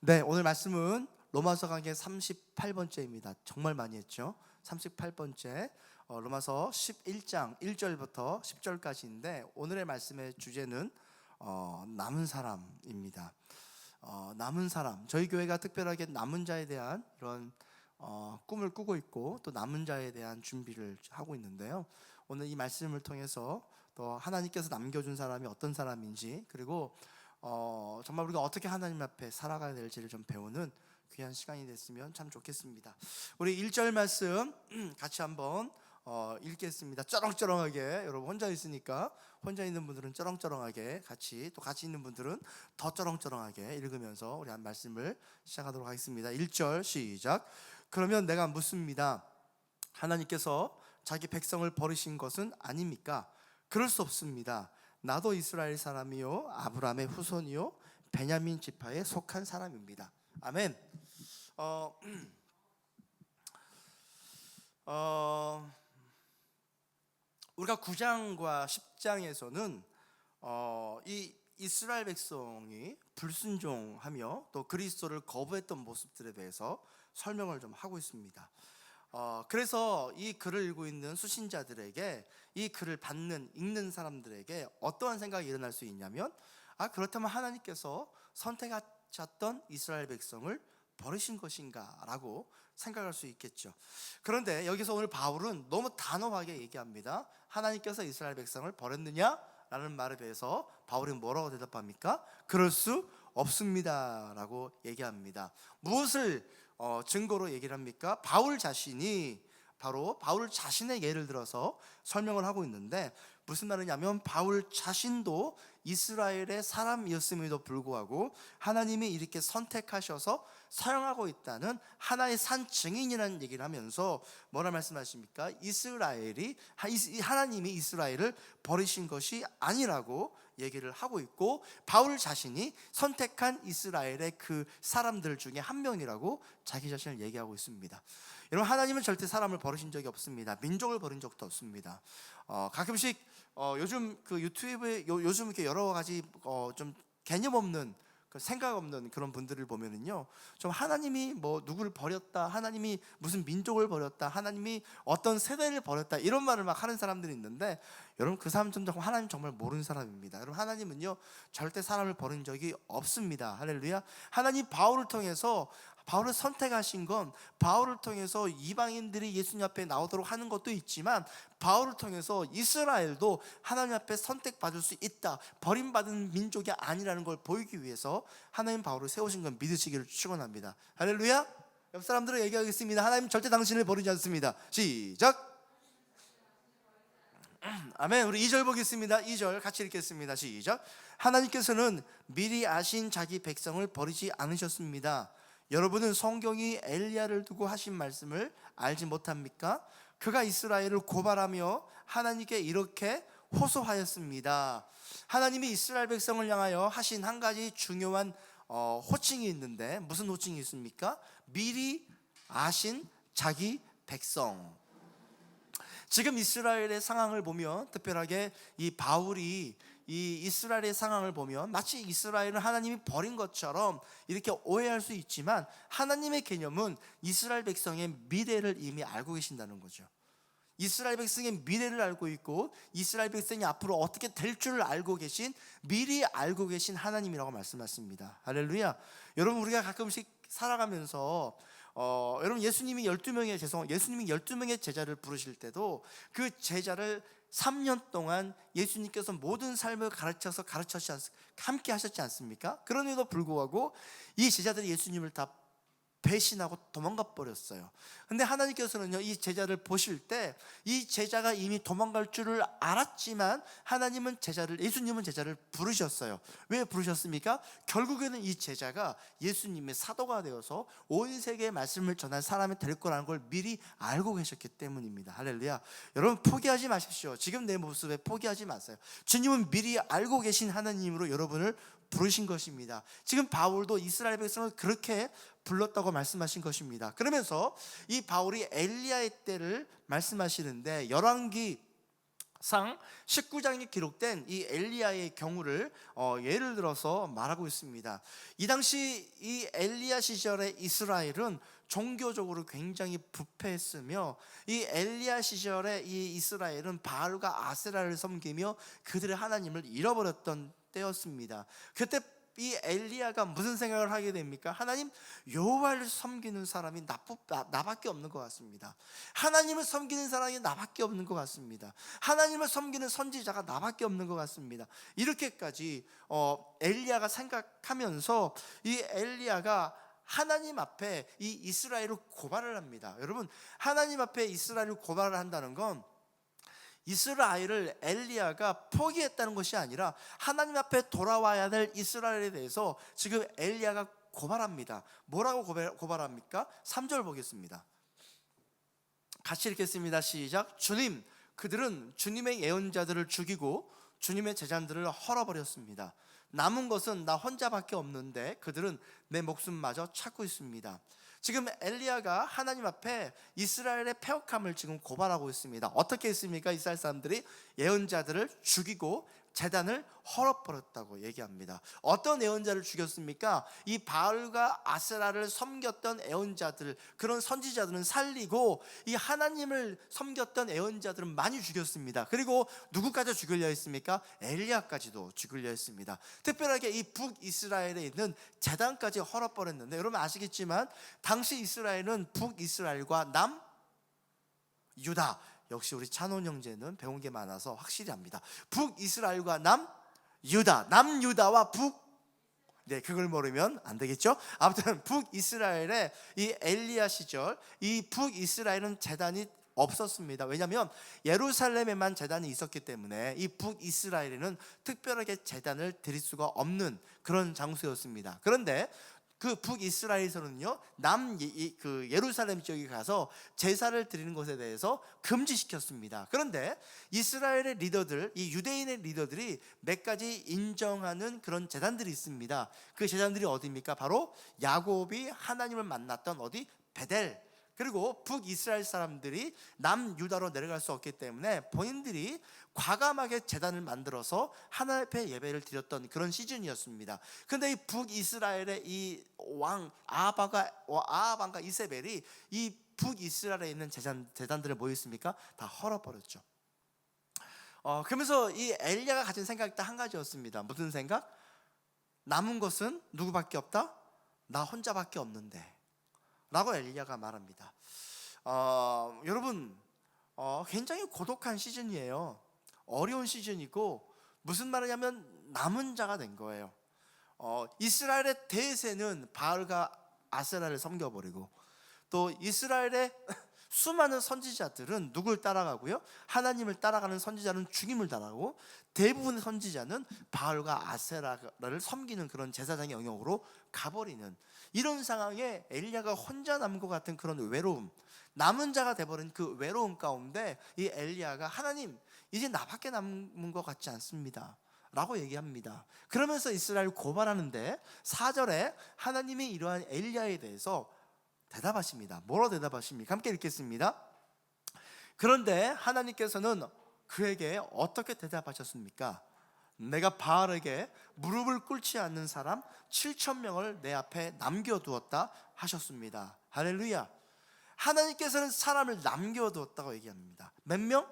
네, 오늘 말씀은 로마서 강의 38번째입니다. 정말 많이 했죠. 38번째 로마서 11장 1절부터 10절까지인데 오늘의 말씀의 주제는 남은 사람입니다. 남은 사람, 저희 교회가 특별하게 남은 자에 대한 이런 꿈을 꾸고 있고 또 남은 자에 대한 준비를 하고 있는데요. 오늘 이 말씀을 통해서 또 하나님께서 남겨준 사람이 어떤 사람인지, 그리고 정말 우리가 어떻게 하나님 앞에 살아가야 될지를 좀 배우는 귀한 시간이 됐으면 참 좋겠습니다. 우리 1절 말씀 같이 한번 읽겠습니다. 쩌렁쩌렁하게, 여러분 혼자 있으니까 혼자 있는 분들은 쩌렁쩌렁하게 같이, 또 같이 있는 분들은 더 쩌렁쩌렁하게 읽으면서 우리 한 말씀을 시작하도록 하겠습니다. 1절 시작. 그러면 내가 묻습니다. 하나님께서 자기 백성을 버리신 것은 아닙니까? 그럴 수 없습니다. 나도 이스라엘 사람이요 아브라함의 후손이요 베냐민 지파에 속한 사람입니다. 아멘. 우리가 9장과 10장에서는 이 이스라엘 백성이 불순종하며 또 그리스도를 거부했던 모습들에 대해서 설명을 좀 하고 있습니다. 그래서 이 글을 읽고 있는 수신자들에게, 이 글을 읽는 사람들에게 어떠한 생각이 일어날 수 있냐면, 그렇다면 하나님께서 선택하셨던 이스라엘 백성을 버리신 것인가 라고 생각할 수 있겠죠. 그런데 여기서 오늘 바울은 너무 단호하게 얘기합니다. 하나님께서 이스라엘 백성을 버렸느냐? 라는 말에 대해서 바울이 뭐라고 대답합니까? 그럴 수 없습니다 라고 얘기합니다. 무엇을 증거로 얘기를 합니까? 바울 자신이, 바로 바울 자신의 예를 들어서 설명을 하고 있는데, 무슨 말이냐면 바울 자신도 이스라엘의 사람이었음에도 불구하고 하나님이 이렇게 선택하셔서 사용하고 있다는 하나의 산 증인이라는 얘기를 하면서 뭐라 말씀하십니까? 하나님이 이스라엘을 버리신 것이 아니라고 얘기를 하고 있고, 바울 자신이 선택한 이스라엘의 그 사람들 중에 한 명이라고 자기 자신을 얘기하고 있습니다. 여러분, 하나님은 절대 사람을 버리신 적이 없습니다. 민족을 버린 적도 없습니다. 가끔씩 요즘 그 유튜브에 요즘 이렇게 여러 가지 좀 개념 없는, 생각 없는 그런 분들을 보면은요, 좀 하나님이 뭐 누구를 버렸다, 하나님이 무슨 민족을 버렸다, 하나님이 어떤 세대를 버렸다, 이런 말을 막 하는 사람들이 있는데, 여러분 그 사람 좀 하나님 정말 모르는 사람입니다. 여러분, 하나님은요 절대 사람을 버린 적이 없습니다. 할렐루야. 하나님 바울을 선택하신 건 바울을 통해서 이방인들이 예수님 앞에 나오도록 하는 것도 있지만, 바울을 통해서 이스라엘도 하나님 앞에 선택받을 수 있다, 버림받은 민족이 아니라는 걸 보이기 위해서 하나님 바울을 세우신 건 믿으시기를 축원합니다. 할렐루야. 옆 사람들은 얘기하겠습니다. 하나님 절대 당신을 버리지 않습니다. 시작. 아멘. 우리 2절 보겠습니다. 2절 같이 읽겠습니다. 시작. 하나님께서는 미리 아신 자기 백성을 버리지 않으셨습니다. 여러분은 성경이 엘리야를 두고 하신 말씀을 알지 못합니까? 그가 이스라엘을 고발하며 하나님께 이렇게 호소하였습니다. 하나님이 이스라엘 백성을 향하여 하신 한 가지 중요한 호칭이 있는데, 무슨 호칭이 있습니까? 미리 아신 자기 백성. 지금 이스라엘의 상황을 보면, 특별하게 이 바울이 이 이스라엘의 상황을 보면 마치 이스라엘을 하나님이 버린 것처럼 이렇게 오해할 수 있지만, 하나님의 개념은 이스라엘 백성의 미래를 이미 알고 계신다는 거죠. 이스라엘 백성의 미래를 알고 있고, 이스라엘 백성이 앞으로 어떻게 될 줄을 알고 계신, 미리 알고 계신 하나님이라고 말씀하십니다. 할렐루야. 여러분, 우리가 가끔씩 살아가면서 여러분, 예수님이 12명의 제자를 부르실 때도 그 제자를 3년 동안 예수님께서 모든 삶을 함께 하셨지 않습니까? 그런데도 불구하고 이 제자들이 예수님을 다 배신하고 도망가 버렸어요. 근데 하나님께서는요, 이 제자를 보실 때 이 제자가 이미 도망갈 줄을 알았지만 예수님은 제자를 부르셨어요. 왜 부르셨습니까? 결국에는 이 제자가 예수님의 사도가 되어서 온 세계에 말씀을 전할 사람이 될 거라는 걸 미리 알고 계셨기 때문입니다. 할렐루야. 여러분, 포기하지 마십시오. 지금 내 모습에 포기하지 마세요. 주님은 미리 알고 계신 하나님으로 여러분을 부르신 것입니다. 지금 바울도 이스라엘 백성을 그렇게 불렀다고 말씀하신 것입니다. 그러면서 이 바울이 엘리야의 때를 말씀하시는데, 열왕기 상 19장에 기록된 이 엘리야의 경우를 예를 들어서 말하고 있습니다. 이 당시 이 엘리야 시절의 이스라엘은 종교적으로 굉장히 부패했으며, 이 엘리야 시절의 이 이스라엘은 바알과 아세라를 섬기며 그들의 하나님을 잃어버렸던 때였습니다. 그때 이 엘리야가 무슨 생각을 하게 됩니까? 하나님, 여호와를 섬기는 사람이 나밖에 없는 것 같습니다. 하나님을 섬기는 사람이 나밖에 없는 것 같습니다. 하나님을 섬기는 선지자가 나밖에 없는 것 같습니다. 이렇게까지 엘리야가 생각하면서 이 엘리야가 하나님 앞에 이 이스라엘을 고발을 합니다. 여러분, 하나님 앞에 이스라엘을 고발을 한다는 건 이스라엘을 엘리야가 포기했다는 것이 아니라 하나님 앞에 돌아와야 될 이스라엘에 대해서 지금 엘리야가 고발합니다. 뭐라고 고발합니까? 3절 보겠습니다. 같이 읽겠습니다. 시작. 주님, 그들은 주님의 예언자들을 죽이고 주님의 제자들을 헐어버렸습니다. 남은 것은 나 혼자밖에 없는데 그들은 내 목숨마저 찾고 있습니다. 지금 엘리야가 하나님 앞에 이스라엘의 패역함을 지금 고발하고 있습니다. 어떻게 했습니까? 이스라엘 사람들이 예언자들을 죽이고 제단을 헐어버렸다고 얘기합니다. 어떤 예언자를 죽였습니까? 이 바알과 아세라를 섬겼던 예언자들, 그런 선지자들은 살리고 이 하나님을 섬겼던 예언자들은 많이 죽였습니다. 그리고 누구까지 죽이려 했습니까? 엘리야까지도 죽이려 했습니다. 특별하게 이 북이스라엘에 있는 제단까지 헐어버렸는데, 여러분 아시겠지만 당시 이스라엘은 북이스라엘과 남유다, 역시 우리 찬원 형제는 배운 게 많아서 확실히 압니다. 북이스라엘과 남유다, 남유다와 네, 그걸 모르면 안 되겠죠? 아무튼 북이스라엘의 이 엘리야 시절, 이 북이스라엘은 제단이 없었습니다. 왜냐하면 예루살렘에만 제단이 있었기 때문에 이 북이스라엘에는 특별하게 제단을 드릴 수가 없는 그런 장소였습니다. 그런데 그 북이스라엘에서는요, 예루살렘 지역에 가서 제사를 드리는 것에 대해서 금지시켰습니다. 그런데 이스라엘의 리더들, 이 유대인의 리더들이 몇 가지 인정하는 그런 제단들이 있습니다. 그 제단들이 어디입니까? 바로 야곱이 하나님을 만났던 어디? 베델. 그리고 북이스라엘 사람들이 남유다로 내려갈 수 없기 때문에 본인들이 과감하게 제단을 만들어서 하나님 앞에 예배를 드렸던 그런 시즌이었습니다. 그런데 이 북이스라엘의 이 왕 아하방과 이세벨이 이 북이스라엘에 있는 제단들을 뭐 했습니까? 다 헐어버렸죠. 그러면서 이 엘리야가 가진 생각이 딱 한 가지였습니다. 무슨 생각? 남은 것은 누구밖에 없다? 나 혼자밖에 없는데 라고 엘리야가 말합니다. 여러분, 굉장히 고독한 시즌이에요. 어려운 시즌이고, 무슨 말이냐면 남은 자가 된 거예요. 이스라엘의 대세는 바알과 아세라를 섬겨버리고, 또 이스라엘의 수많은 선지자들은 누굴 따라가고요? 하나님을 따라가는 선지자는 죽임을 당하고, 대부분의 선지자는 바알과 아세라를 섬기는 그런 제사장의 영역으로 가버리는 이런 상황에 엘리야가 혼자 남은 것 같은 그런 외로움, 남은 자가 돼버린 그 외로움 가운데 이 엘리야가 하나님, 이제 나밖에 남은 것 같지 않습니다 라고 얘기합니다. 그러면서 이스라엘 고발하는데 4절에 하나님이 이러한 엘리야에 대해서 대답하십니다. 뭐로 대답하십니까? 함께 읽겠습니다. 그런데 하나님께서는 그에게 어떻게 대답하셨습니까? 내가 바알에게 무릎을 꿇지 않는 사람 7,000명을 내 앞에 남겨두었다 하셨습니다. 할렐루야. 하나님께서는 사람을 남겨두었다고 얘기합니다. 몇 명?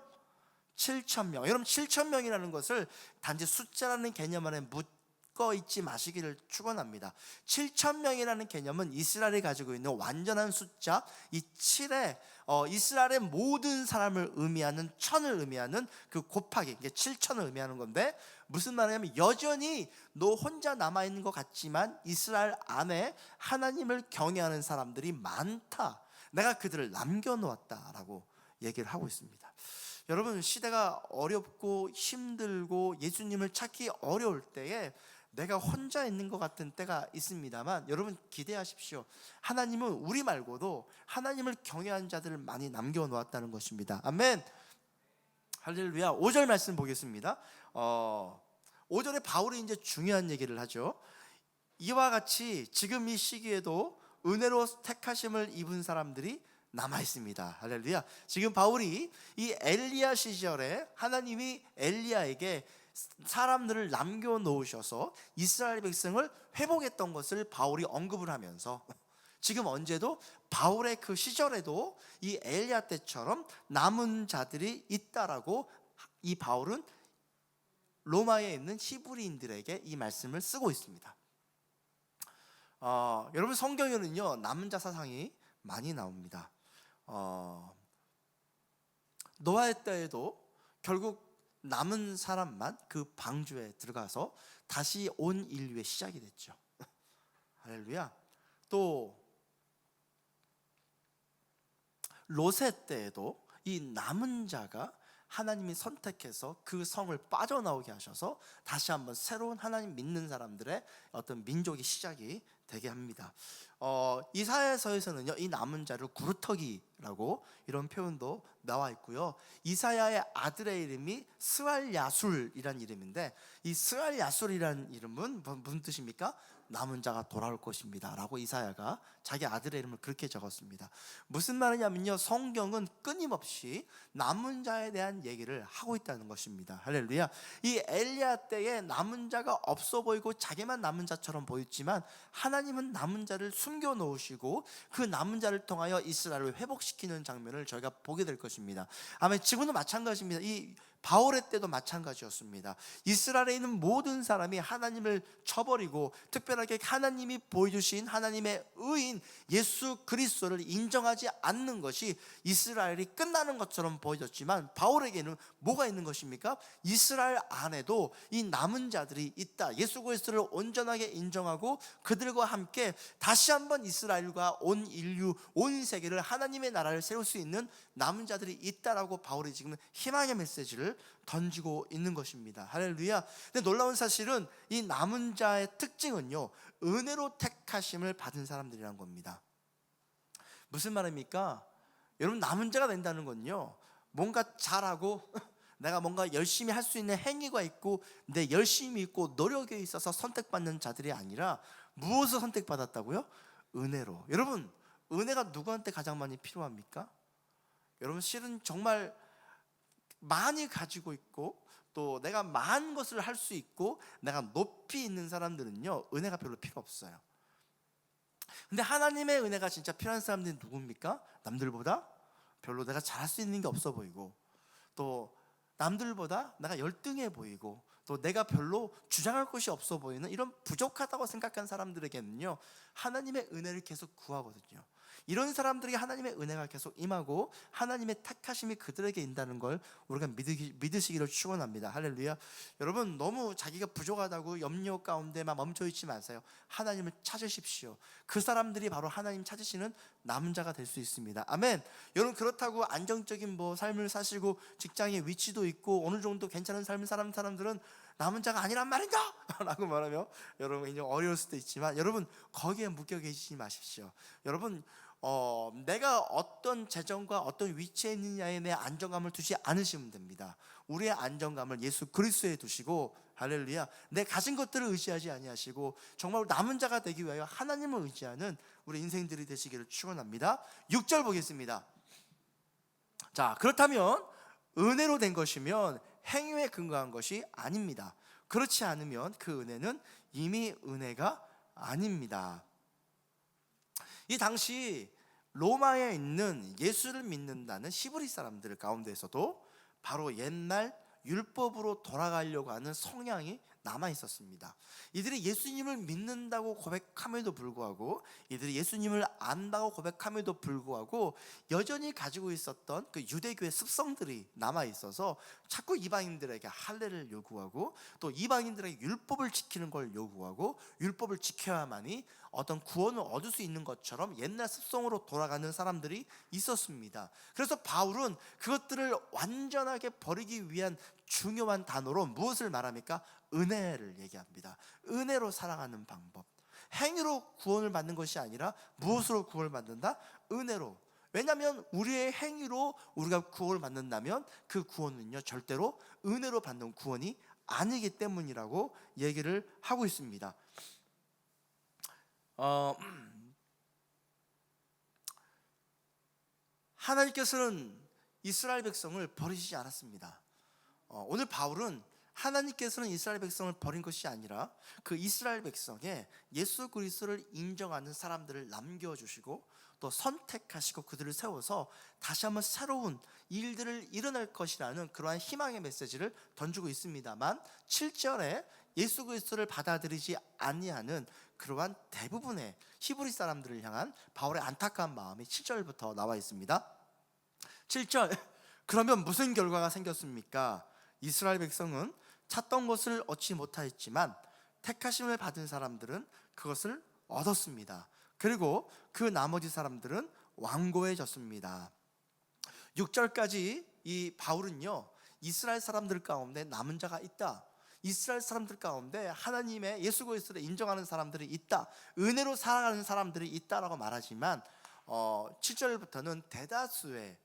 7,000명. 여러분, 7,000명이라는 것을 단지 숫자라는 개념 안에 묶어 있지 마시기를 축원합니다. 7,000명이라는 개념은 이스라엘이 가지고 있는 완전한 숫자, 이 7에 이스라엘의 모든 사람을 의미하는, 천을 의미하는 그 곱하기, 이게 7,000을 의미하는 건데, 무슨 말이냐면 여전히 너 혼자 남아있는 것 같지만 이스라엘 안에 하나님을 경외하는 사람들이 많다, 내가 그들을 남겨놓았다라고 얘기를 하고 있습니다. 여러분, 시대가 어렵고 힘들고 예수님을 찾기 어려울 때에 내가 혼자 있는 것 같은 때가 있습니다만, 여러분 기대하십시오. 하나님은 우리 말고도 하나님을 경외하는 자들을 많이 남겨놓았다는 것입니다. 아멘. 할렐루야. 5절 말씀 보겠습니다. 5절에 바울이 이제 중요한 얘기를 하죠. 이와 같이 지금 이 시기에도 은혜로 택하심을 입은 사람들이 남아 있습니다. 할렐루야. 지금 바울이 이 엘리야 시절에 하나님이 엘리야에게 사람들을 남겨 놓으셔서 이스라엘 백성을 회복했던 것을 바울이 언급을 하면서 지금 언제도 바울의 그 시절에도 이 엘리야 때처럼 남은 자들이 있다라고 이 바울은 로마에 있는 히브리인들에게 이 말씀을 쓰고 있습니다. 여러분, 성경에는요 남은 자 사상이 많이 나옵니다. 노아의 때에도 결국 남은 사람만 그 방주에 들어가서 다시 온 인류의 시작이 됐죠. 할렐루야. 또 롯의 때에도 이 남은 자가 하나님이 선택해서 그 성을 빠져나오게 하셔서 다시 한번 새로운 하나님 믿는 사람들의 어떤 민족의 시작이 되게 합니다. 이사야서에서는요 이 남은 자를 구루터기라고 이런 표현도 나와 있고요. 이사야의 아들의 이름이 스알야술이라는 이름인데 이 스알야술이라는 이름은 무슨 뜻입니까? 남은 자가 돌아올 것입니다 라고 이사야가 자기 아들의 이름을 그렇게 적었습니다. 무슨 말이냐면요, 성경은 끊임없이 남은 자에 대한 얘기를 하고 있다는 것입니다. 할렐루야. 이 엘리야 때에 남은 자가 없어 보이고 자기만 남은 자처럼 보였지만 하나님은 남은 자를 숨겨 놓으시고 그 남은 자를 통하여 이스라엘을 회복시키는 장면을 저희가 보게 될 것입니다. 아멘. 지금도 마찬가지입니다. 이 바울의 때도 마찬가지였습니다. 이스라엘에 있는 모든 사람이 하나님을 저버리고 특별하게 하나님이 보여주신 하나님의 의인 예수 그리스도를 인정하지 않는 것이 이스라엘이 끝나는 것처럼 보여졌지만 바울에게는 뭐가 있는 것입니까? 이스라엘 안에도 이 남은 자들이 있다. 예수 그리스도를 온전하게 인정하고 그들과 함께 다시 한번 이스라엘과 온 인류, 온 세계를 하나님의 나라를 세울 수 있는 남은 자들이 있다라고 바울이 지금 희망의 메시지를 던지고 있는 것입니다. 할렐루야. 근데 놀라운 사실은 이 남은 자의 특징은요 은혜로 택하심을 받은 사람들이라는 겁니다. 무슨 말입니까? 여러분, 남은 자가 된다는 건요 뭔가 잘하고 내가 뭔가 열심히 할 수 있는 행위가 있고 내 열심이 있고 노력에 있어서 선택받는 자들이 아니라 무엇을 선택받았다고요? 은혜로. 여러분, 은혜가 누구한테 가장 많이 필요합니까? 여러분, 실은 정말 많이 가지고 있고 또 내가 많은 것을 할 수 있고 내가 높이 있는 사람들은요 은혜가 별로 필요 없어요. 근데 하나님의 은혜가 진짜 필요한 사람들은 누굽니까? 남들보다 별로 내가 잘할 수 있는 게 없어 보이고 또 남들보다 내가 열등해 보이고 또 내가 별로 주장할 것이 없어 보이는 이런 부족하다고 생각한 사람들에게는요 하나님의 은혜를 계속 구하거든요. 이런 사람들에게 하나님의 은혜가 계속 임하고 하나님의 택하심이 그들에게 있다는 걸 우리가 믿으시기를 축원합니다. 할렐루야. 여러분, 너무 자기가 부족하다고 염려 가운데만 멈춰있지 마세요. 하나님을 찾으십시오. 그 사람들이 바로 하나님 찾으시는 남은 자가 될 수 있습니다. 아멘. 여러분, 그렇다고 안정적인 삶을 사시고 직장에 위치도 있고 어느 정도 괜찮은 삶을 사는 사람들은 남은 자가 아니란 말인가? 라고 말하며 여러분 이제 어려울 수도 있지만 여러분 거기에 묶여 계시지 마십시오. 여러분, 내가 어떤 재정과 어떤 위치에 있느냐에 내 안정감을 두지 않으시면 됩니다. 우리의 안정감을 예수 그리스도에 두시고, 할렐루야, 내 가진 것들을 의지하지 아니하시고 정말 남은 자가 되기 위하여 하나님을 의지하는 우리 인생들이 되시기를 축원합니다. 6절 보겠습니다. 자, 그렇다면 은혜로 된 것이면 행위에 근거한 것이 아닙니다. 그렇지 않으면 그 은혜는 이미 은혜가 아닙니다. 이 당시 로마에 있는 예수를 믿는다는 히브리 사람들 가운데서도 바로 옛날 율법으로 돌아가려고 하는 성향이 남아 있었습니다. 이들이 예수님을 믿는다고 고백함에도 불구하고 이들이 예수님을 안다고 고백함에도 불구하고 여전히 가지고 있었던 그 유대교의 습성들이 남아 있어서 자꾸 이방인들에게 할례를 요구하고 또 이방인들에게 율법을 지키는 걸 요구하고 율법을 지켜야만이 어떤 구원을 얻을 수 있는 것처럼 옛날 습성으로 돌아가는 사람들이 있었습니다. 그래서 바울은 그것들을 완전하게 버리기 위한 중요한 단어로 무엇을 말합니까? 은혜를 얘기합니다. 은혜로 살아가는 방법. 행위로 구원을 받는 것이 아니라 무엇으로 구원을 받는다? 은혜로. 왜냐하면 우리의 행위로 우리가 구원을 받는다면 그 구원은요 절대로 은혜로 받는 구원이 아니기 때문이라고 얘기를 하고 있습니다. 하나님께서는 이스라엘 백성을 버리시지 않았습니다. 오늘 바울은 하나님께서는 이스라엘 백성을 버린 것이 아니라 그 이스라엘 백성에 예수 그리스도를 인정하는 사람들을 남겨주시고 또 선택하시고 그들을 세워서 다시 한번 새로운 일들을 일어날 것이라는 그러한 희망의 메시지를 던지고 있습니다만 7절에 예수 그리스도를 받아들이지 아니하는 그러한 대부분의 히브리 사람들을 향한 바울의 안타까운 마음이 7절부터 나와 있습니다. 7절, 그러면 무슨 결과가 생겼습니까? 이스라엘 백성은 찾던 것을 얻지 못하였지만 택하심을 받은 사람들은 그것을 얻었습니다. 그리고 그 나머지 사람들은 완고해졌습니다. 6절까지 이 바울은요, 이스라엘 사람들 가운데 남은 자가 있다, 이스라엘 사람들 가운데 하나님의 예수 그리스도를 인정하는 사람들이 있다, 은혜로 살아가는 사람들이 있다라고 말하지만 7절부터는 대다수의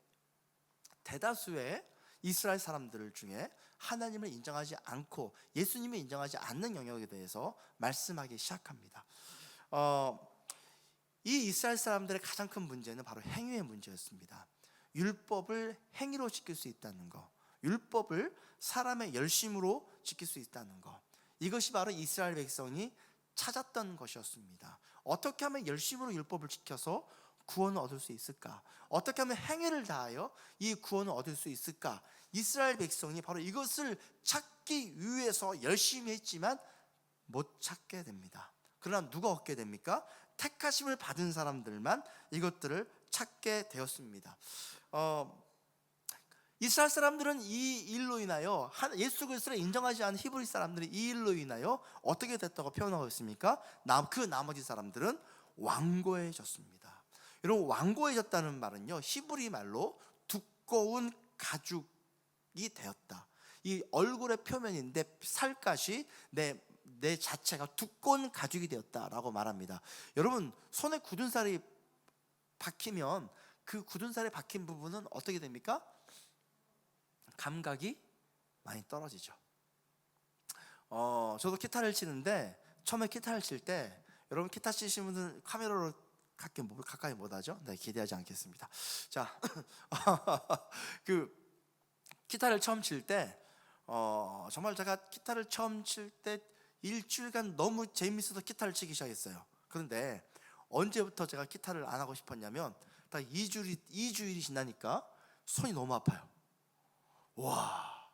이스라엘 사람들 중에 하나님을 인정하지 않고 예수님을 인정하지 않는 영역에 대해서 말씀하기 시작합니다. 이 이스라엘 사람들의 가장 큰 문제는 바로 행위의 문제였습니다. 율법을 행위로 지킬 수 있다는 것, 율법을 사람의 열심으로 지킬 수 있다는 것, 이것이 바로 이스라엘 백성이 찾았던 것이었습니다. 어떻게 하면 열심으로 율법을 지켜서 구원을 얻을 수 있을까? 어떻게 하면 행위를 다하여 이 구원을 얻을 수 있을까? 이스라엘 백성이 바로 이것을 찾기 위해서 열심히 했지만 못 찾게 됩니다. 그러나 누가 얻게 됩니까? 택하심을 받은 사람들만 이것들을 찾게 되었습니다. 이스라엘 사람들은 이 일로 인하여 예수 그리스도를 인정하지 않은 히브리 사람들이 이 일로 인하여 어떻게 됐다고 표현하고 있습니까? 그 나머지 사람들은 완고해졌습니다. 여러분, 완고해졌다는 말은요, 히브리 말로 두꺼운 가죽이 되었다. 이 얼굴의 표면인데 살갗이 내 자체가 두꺼운 가죽이 되었다라고 말합니다. 여러분, 손에 굳은 살이 박히면 그 굳은 살이 박힌 부분은 어떻게 됩니까? 감각이 많이 떨어지죠. 저도 기타를 치는데 처음에 기타를 칠 때, 여러분 기타 치시는 분은 카메라로 가까이 못하죠? 네, 기대하지 않겠습니다. 자, 그 기타를 처음 칠 때 정말 제가 기타를 처음 칠 때 일주일간 너무 재밌어서 기타를 치기 시작했어요. 그런데 언제부터 제가 기타를 안 하고 싶었냐면 딱 2주일이 지나니까 손이 너무 아파요. 와,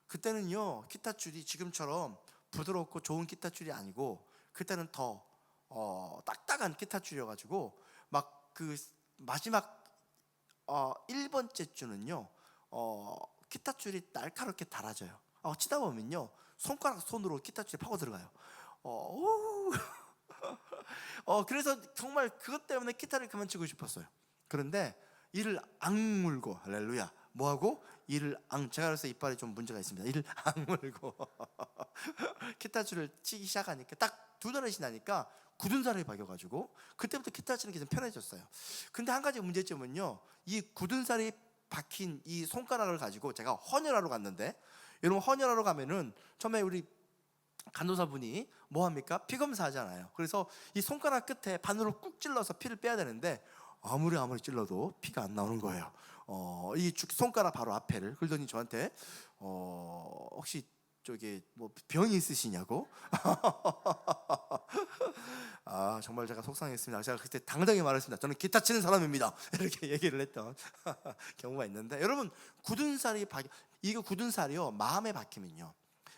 그때는요, 기타 줄이 지금처럼 부드럽고 좋은 기타 줄이 아니고 그때는 더 딱딱한 기타 줄이어가지고 막 그 마지막 1번째 줄은요, 기타 줄이 날카롭게 달아져요. 치다 보면요, 손으로 기타 줄이 파고 들어가요. 그래서 정말 그것 때문에 기타를 그만 치고 싶었어요. 그런데 이를 악물고, 할렐루야, 뭐하고? 제가 그래서 이빨에 좀 문제가 있습니다. 이를 악물고 기타 줄을 치기 시작하니까 딱 2달이 지나니까 굳은 살이 박여가지고 그때부터 기타 치는 게 좀 편해졌어요. 근데 한 가지 문제점은요, 이 굳은 살이 박힌 이 손가락을 가지고 제가 헌혈하러 갔는데, 여러분 헌혈하러 가면은 처음에 우리 간호사분이 뭐 합니까? 피 검사하잖아요. 그래서 이 손가락 끝에 바늘로 꾹 찔러서 피를 빼야 되는데 아무리 찔러도 피가 안 나오는 거예요. 이 손가락 바로 앞에를. 그러더니 저한테 혹시 저기 뭐 병이 있으시냐고. 정말 제가 속상했습니다. 제가 그때 당당히 말했습니다. 저는 기타 치는 사람입니다. 이렇게 얘기를 했던 경우가 있는데, 여러분, 굳은 살이요, 마음에 박히면요,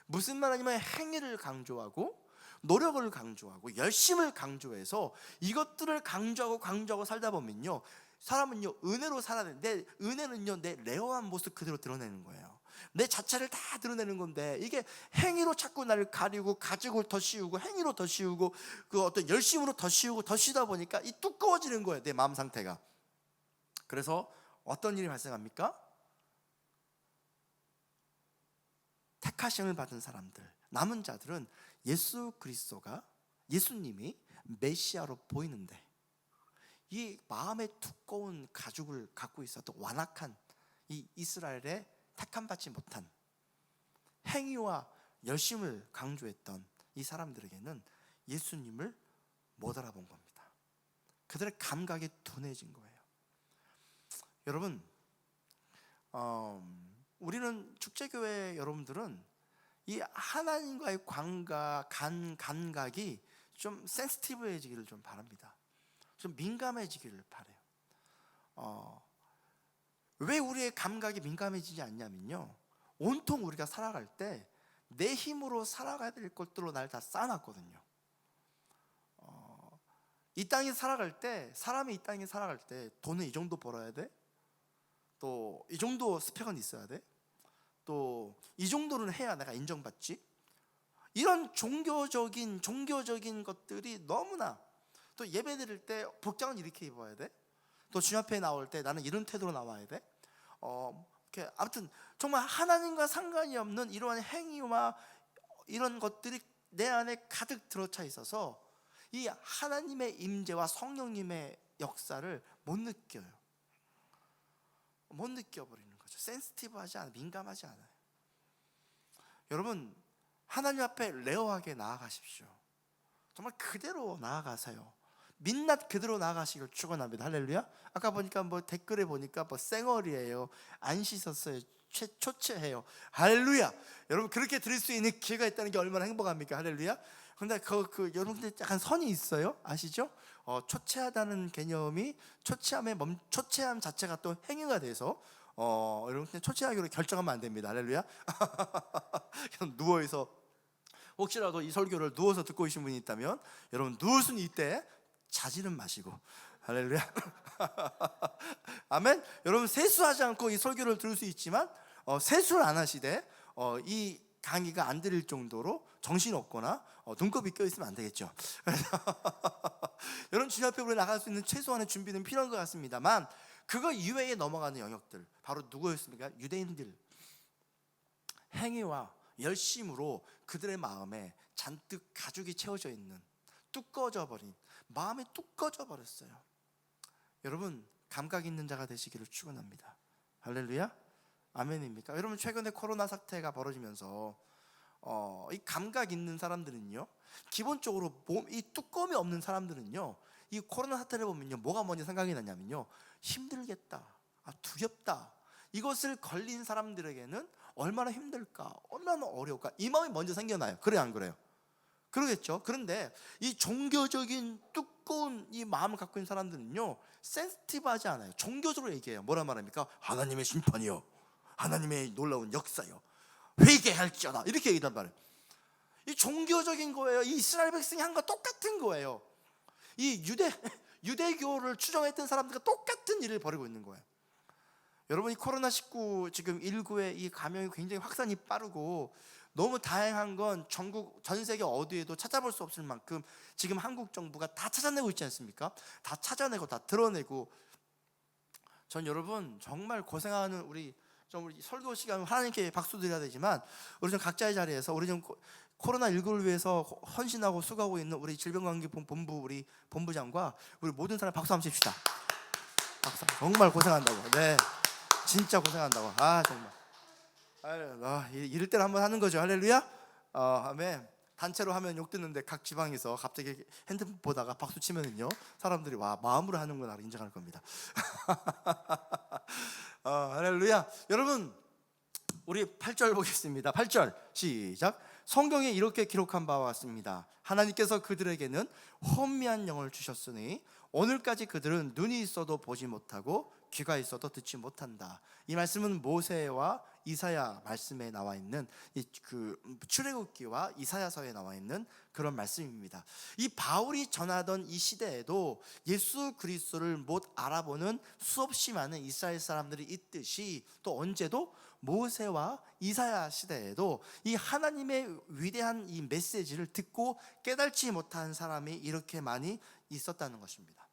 무슨 말하냐면 행위를 강조하고 노력을 강조하고 열심을 강조해서 이것들을 강조하고 살다 보면요, 사람은요 은혜로 살아야 되는데, 은혜는요 내 레어한 모습 그대로 드러내는 거예요. 내 자체를 다 드러내는 건데, 이게 행위로 자꾸 나를 가리고 가죽을 더 씌우고 행위로 더 씌우고 그 어떤 열심으로 더 씌우고 더 씌우다 보니까 이 두꺼워지는 거예요, 내 마음 상태가. 그래서 어떤 일이 발생합니까? 택하심을 받은 사람들, 남은 자들은 예수님이 메시아로 보이는데 이 마음의 두꺼운 가죽을 갖고 있었던 완악한 이 이스라엘의 택함받지 못한 행위와 열심을 강조했던 이 사람들에게는 예수님을 못 알아본 겁니다. 그들의 감각이 둔해진 거예요. 여러분, 우리는 축제교회 여러분들은 이 하나님과의 감각이 좀 센시티브해지기를 좀 바랍니다. 좀 민감해지기를 바라요. 왜 우리의 감각이 민감해지지 않냐면요, 온통 우리가 살아갈 때 내 힘으로 살아가야 될 것들로 날 다 쌓아놨거든요. 이 땅에 살아갈 때, 사람이 이 땅에 살아갈 때 돈은 이 정도 벌어야 돼, 또 이 정도 스펙은 있어야 돼, 또 이 정도는 해야 내가 인정받지, 이런 종교적인 것들이 너무나, 또 예배 드릴 때 복장은 이렇게 입어야 돼, 또 주님 앞에 나올 때 나는 이런 태도로 나와야 돼, 이렇게 아무튼 정말 하나님과 상관이 없는 이러한 행위와 이런 것들이 내 안에 가득 들어차 있어서 이 하나님의 임재와 성령님의 역사를 못 느껴요. 못 느껴버리는 거죠. 센시티브하지 않아요. 민감하지 않아요. 여러분, 하나님 앞에 레어하게 나아가십시오. 정말 그대로 나아가세요. 민낯 그대로 나아가시길 축원합니다. 할렐루야. 아까 보니까 뭐 댓글에 보니까 뭐 쌩얼이에요, 안 씻었어요, 초췌해요. 할렐루야. 여러분, 그렇게 드릴 수 있는 기회가 있다는 게 얼마나 행복합니까? 할렐루야. 근데 여러분들 약간 선이 있어요. 아시죠? 초췌하다는 개념이 초췌함 자체가 또 행위가 돼서 여러분 초췌하기로 결정하면 안 됩니다. 할렐루야. 그냥 누워서 혹시라도 이 설교를 누워서 듣고 계신 분이 있다면, 여러분 누울 수는 이때 자지는 마시고, 할렐루야. 아멘. 여러분 세수하지 않고 이 설교를 들을 수 있지만 세수를 안 하시되 이 강의가 안 들릴 정도로 정신이 없거나 눈곱이 껴있으면 안 되겠죠. 여러분, 주님 앞에 우리 나갈 수 있는 최소한의 준비는 필요한 것 같습니다만, 그거 이외에 넘어가는 영역들, 바로 누구였습니까? 유대인들. 행위와 열심으로 그들의 마음에 잔뜩 가죽이 채워져 있는, 뚝 꺼져 버린 마음이 뚝 꺼져 버렸어요. 여러분, 감각 있는 자가 되시기를 축원합니다. 할렐루야. 아멘입니까? 여러분, 최근에 코로나 사태가 벌어지면서 이 감각 있는 사람들은요, 기본적으로 이 뚜껑이 없는 사람들은요, 이 코로나 사태를 보면요, 뭐가 먼저 생각이 나냐면요, 힘들겠다, 두렵다, 이것을 걸린 사람들에게는 얼마나 힘들까, 얼마나 어려울까, 이 마음이 먼저 생겨나요. 그래요, 안 그래요? 그러겠죠. 그런데 이 종교적인 두꺼운 이 마음을 갖고 있는 사람들은요, 센시티브하지 않아요. 종교적으로 얘기해요. 뭐라 말합니까? 하나님의 심판이요, 하나님의 놀라운 역사요, 회개할지어다, 이렇게 얘기한단 말이에요. 이 종교적인 거예요. 이 이스라엘 백성이 한 거 똑같은 거예요. 이 유대교를 추종했던 사람들과 똑같은 일을 벌이고 있는 거예요. 여러분, 이 코로나19 지금 19의 이 감염이 굉장히 확산이 빠르고, 너무 다행한 건 전 세계 어디에도 찾아볼 수 없을 만큼 지금 한국 정부가 다 찾아내고 있지 않습니까? 다 찾아내고 다 드러내고. 전 여러분 정말 고생하는 우리 설교 시간 하나님께 박수 드려야 되지만, 우리 좀 각자의 자리에서 우리 좀 코로나19를 위해서 헌신하고 수고하고 있는 우리 질병관리본부 우리 본부장과 우리 모든 사람 박수 한번 칩시다. 박수. 정말 고생한다고. 네, 진짜 고생한다고. 정말. 이럴 때는 한번 하는 거죠. 할렐루야. 아멘. 단체로 하면 욕 듣는데 각 지방에서 갑자기 핸드폰 보다가 박수 치면은요, 사람들이 와, 마음으로 하는구나 인정할 겁니다. 할렐루야. 여러분, 우리 8절 보겠습니다. 8절 시작. 성경에 이렇게 기록한 바와 같습니다. 하나님께서 그들에게는 혼미한 영을 주셨으니 오늘까지 그들은 눈이 있어도 보지 못하고 귀가 있어도 듣지 못한다. 이 말씀은 모세와 이사야 말씀에 나와 있는 그 출애굽기와 이사야서에 나와 있는 그런 말씀입니다. 이 바울이 전하던 이 시대에도 예수 그리스도를 못 알아보는 수없이 많은 이스라엘 사람들이 있듯이, 또 언제도 모세와 이사야 시대에도 이 하나님의 위대한 이 메시지를 듣고 깨달지 못한 사람이 이렇게 많이 있었다는 것입니다.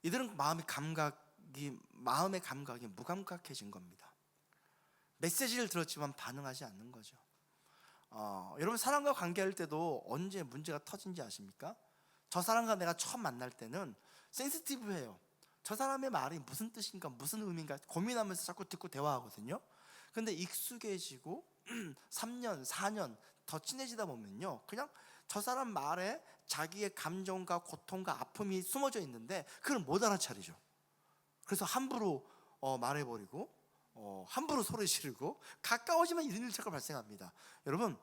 이들은 마음의 감각이 무감각해진 겁니다. 메시지를 들었지만 반응하지 않는 거죠. 여러분, 사람과 관계할 때도 언제 문제가 터진지 아십니까? 저 사람과 내가 처음 만날 때는 센시티브해요. 저 사람의 말이 무슨 뜻인가, 무슨 의미인가 고민하면서 자꾸 듣고 대화하거든요. 근데 익숙해지고 3년, 4년 더 친해지다 보면요, 그냥 저 사람 말에 자기의 감정과 고통과 아픔이 숨어져 있는데 그걸 못 알아차리죠. 그래서 함부로 말해버리고 함부로 소리 지르고 가까워지면 이런 일이 자꾸 발생합니다. 여러분,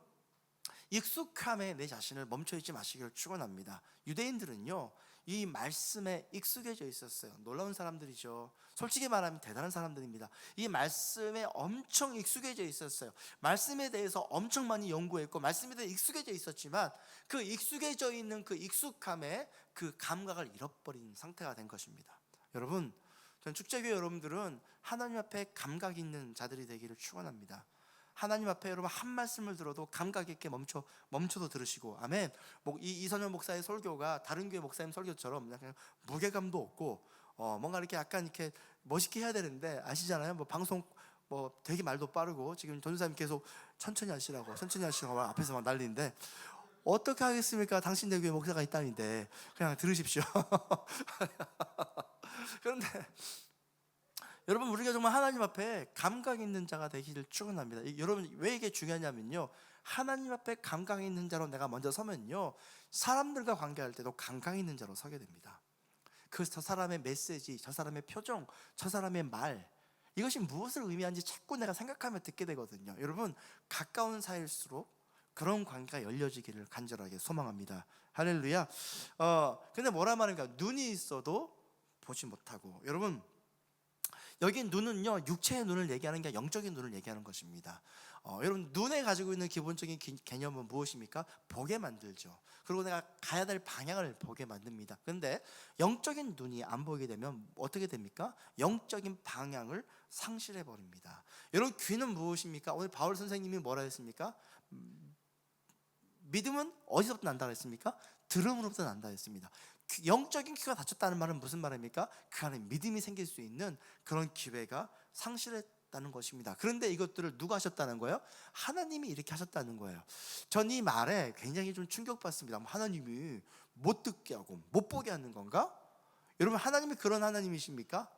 익숙함에 내 자신을 멈춰있지 마시기를 축원합니다. 유대인들은요 이 말씀에 익숙해져 있었어요. 놀라운 사람들이죠. 솔직히 말하면 대단한 사람들입니다. 이 말씀에 엄청 익숙해져 있었어요. 말씀에 대해서 엄청 많이 연구했고 말씀에 대해 익숙해져 있었지만 그 익숙해져 있는 그 익숙함에 그 감각을 잃어버린 상태가 된 것입니다. 여러분, 전 축제교회 여러분들은 하나님 앞에 감각 있는 자들이 되기를 축원합니다. 하나님 앞에 여러분 한 말씀을 들어도 감각 있게 멈춰도 들으시고, 아멘. 이선영 목사의 설교가 다른 교회 목사님 설교처럼 그냥 무게감도 없고 뭔가 이렇게 약간 이렇게 멋있게 해야 되는데, 아시잖아요. 방송 되게 말도 빠르고 지금 전도사님 계속 천천히 하시라고 앞에서 막 난리인데 어떻게 하겠습니까? 당신네 교회 목사가 있다는데 그냥 들으십시오. 그런데 여러분, 우리가 정말 하나님 앞에 감각 있는 자가 되기를 축원합니다. 여러분, 왜 이게 중요하냐면요, 하나님 앞에 감각 있는 자로 내가 먼저 서면요 사람들과 관계할 때도 감각 있는 자로 서게 됩니다. 저 사람의 메시지, 저 사람의 표정, 저 사람의 말, 이것이 무엇을 의미하는지 자꾸 내가 생각하며 듣게 되거든요. 여러분, 가까운 사이일수록 그런 관계가 열려지기를 간절하게 소망합니다. 할렐루야. 근데 뭐라 말합니까? 눈이 있어도 보지 못하고. 여러분, 여기 눈은요 육체의 눈을 얘기하는 게 아니라 영적인 눈을 얘기하는 것입니다. 여러분, 눈에 가지고 있는 기본적인 개념은 무엇입니까? 보게 만들죠. 그리고 내가 가야 될 방향을 보게 만듭니다. 그런데 영적인 눈이 안 보이게 되면 어떻게 됩니까? 영적인 방향을 상실해 버립니다. 여러분, 귀는 무엇입니까? 오늘 바울 선생님이 뭐라 했습니까? 믿음은 어디서부터 난다 했습니까? 들음으로부터 난다 했습니다. 영적인 귀가 닫혔다는 말은 무슨 말입니까? 그 안에 믿음이 생길 수 있는 그런 기회가 상실했다는 것입니다. 그런데 이것들을 누가 하셨다는 거예요? 하나님이 이렇게 하셨다는 거예요. 전 이 말에 굉장히 좀 충격받습니다. 하나님이 못 듣게 하고 못 보게 하는 건가? 여러분, 하나님이 그런 하나님이십니까?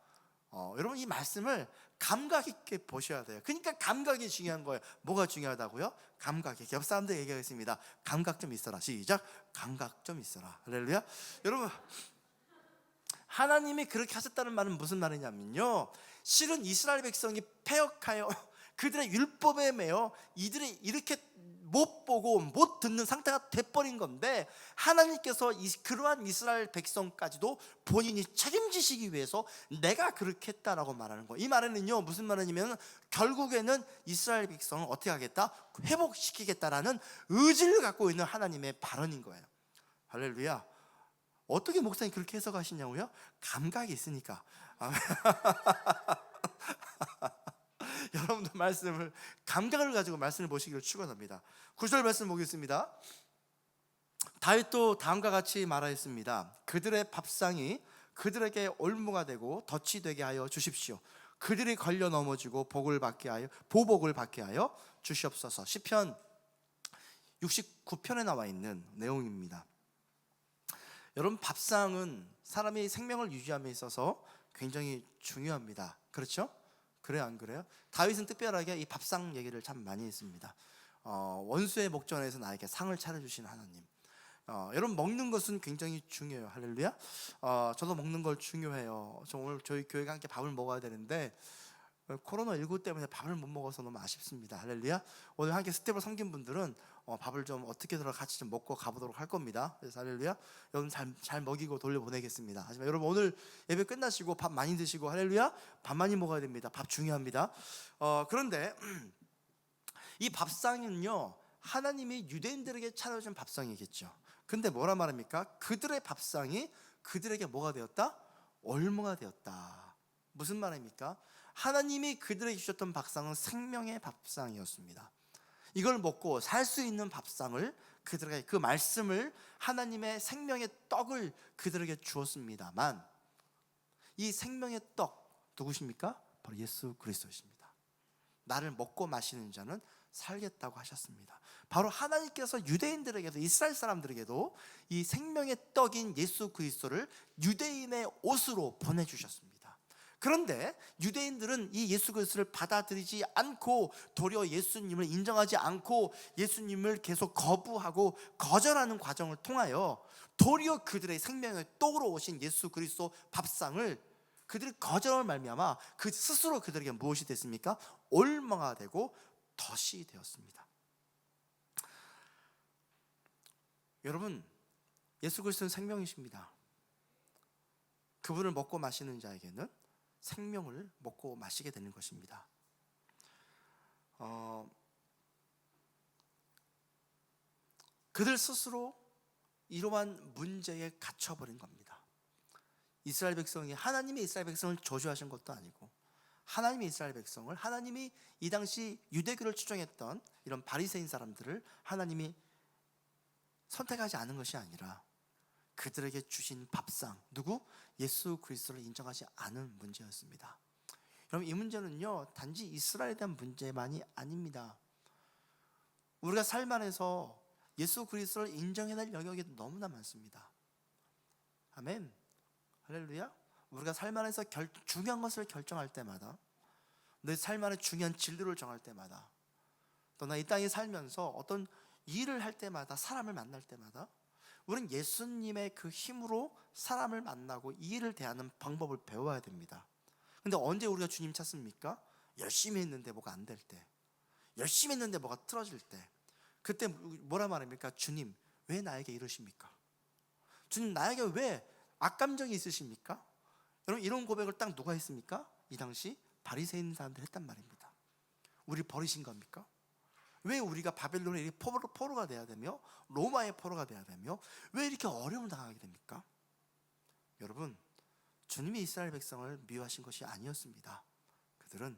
여러분, 이 말씀을 감각 있게 보셔야 돼요. 그러니까 감각이 중요한 거예요. 뭐가 중요하다고요? 감각이. 옆 사람들 얘기하겠습니다. 감각 좀 있어라. 시작. 감각 좀 있어라. 할렐루야. 여러분, 하나님이 그렇게 하셨다는 말은 무슨 말이냐면요, 실은 이스라엘 백성이 패역하여 그들의 율법에 매여 이들이 이렇게 못 보고 못 듣는 상태가 돼버린 건데, 하나님께서 그러한 이스라엘 백성까지도 본인이 책임지시기 위해서 내가 그렇게 했다라고 말하는 거예요. 이 말에는요 무슨 말이냐면 결국에는 이스라엘 백성을 어떻게 하겠다? 회복시키겠다라는 의지를 갖고 있는 하나님의 발언인 거예요. 할렐루야. 어떻게 목사님 그렇게 해석하시냐고요? 감각이 있으니까. 여러분들 말씀을 감각을 가지고 말씀을 보시기를 축원합니다. 9절 말씀 보겠습니다. 다윗도 다음과 같이 말하였습니다. 그들의 밥상이 그들에게 올무가 되고 덫이 되게 하여 주십시오. 그들이 걸려 넘어지고 보복을 받게 하여 주시옵소서. 시편 69편에 나와 있는 내용입니다. 여러분, 밥상은 사람이 생명을 유지함에 있어서 굉장히 중요합니다. 그렇죠? 그래요, 안 그래요? 다윗은 특별하게 이 밥상 얘기를 참 많이 했습니다. 원수의 목전에서 나에게 상을 차려주시는 하나님. 여러분, 먹는 것은 굉장히 중요해요. 할렐루야. 저도 먹는 걸 중요해요. 오늘 저희 교회가 함께 밥을 먹어야 되는데 코로나19 때문에 밥을 못 먹어서 너무 아쉽습니다. 할렐루야. 오늘 함께 스텝을 섬긴 분들은 밥을 좀 어떻게든 같이 좀 먹고 가보도록 할 겁니다. 그래서 할렐루야. 여러분 잘 먹이고 돌려보내겠습니다. 하지만 여러분, 오늘 예배 끝나시고 밥 많이 드시고, 할렐루야, 밥 많이 먹어야 됩니다. 밥 중요합니다. 그런데 이 밥상은요 하나님이 유대인들에게 차려준 밥상이겠죠. 근데 뭐라 말합니까? 그들의 밥상이 그들에게 뭐가 되었다? 올무가 되었다. 무슨 말입니까? 하나님이 그들에게 주셨던 밥상은 생명의 밥상이었습니다. 이걸 먹고 살 수 있는 밥상을 그들에게, 그 말씀을, 하나님의 생명의 떡을 그들에게 주었습니다만, 이 생명의 떡 누구십니까? 바로 예수 그리스도이십니다. 나를 먹고 마시는 자는 살겠다고 하셨습니다. 바로 하나님께서 유대인들에게도, 이스라엘 사람들에게도 이 생명의 떡인 예수 그리스도를 유대인의 옷으로 보내주셨습니다. 그런데 유대인들은 이 예수 그리스도를 받아들이지 않고 도리어 예수님을 인정하지 않고 예수님을 계속 거부하고 거절하는 과정을 통하여 도리어 그들의 생명에 떡으로 오신 예수 그리스도 밥상을 그들이 거절할 말미암아 그 스스로 그들에게 무엇이 됐습니까? 올무가 되고 덫이 되었습니다. 여러분, 예수 그리스도는 생명이십니다. 그분을 먹고 마시는 자에게는 생명을 먹고 마시게 되는 것입니다. 그들 스스로 이러한 문제에 갇혀버린 겁니다. 이스라엘 백성이 하나님이 이스라엘 백성을 저주하신 것도 아니고 하나님이 이스라엘 백성을, 하나님이 이 당시 유대교를 추종했던 이런 바리새인 사람들을 하나님이 선택하지 않은 것이 아니라 그들에게 주신 밥상, 누구? 예수 그리스도를 인정하지 않은 문제였습니다. 여러분, 이 문제는요 단지 이스라엘에 대한 문제만이 아닙니다. 우리가 삶 안에서 예수 그리스도를 인정해야 될 영역이 너무나 많습니다. 아멘, 할렐루야. 우리가 삶 안에서 중요한 것을 결정할 때마다, 내 삶 안에 중요한 진로를 정할 때마다, 또 나 이 땅에 살면서 어떤 일을 할 때마다, 사람을 만날 때마다 우리는 예수님의 그 힘으로 사람을 만나고 이 일을 대하는 방법을 배워야 됩니다. 근데 언제 우리가 주님 찾습니까? 열심히 했는데 뭐가 안 될 때, 열심히 했는데 뭐가 틀어질 때, 그때 뭐라 말합니까? 주님, 왜 나에게 이러십니까? 주님, 나에게 왜 악감정이 있으십니까? 여러분, 이런 고백을 딱 누가 했습니까? 이 당시 바리새인 사람들 했단 말입니다. 우리 버리신 겁니까? 왜 우리가 바벨론의 포로가 돼야 되며 로마의 포로가 돼야 되며 왜 이렇게 어려움을 당하게 됩니까? 여러분, 주님이 이스라엘 백성을 미워하신 것이 아니었습니다. 그들은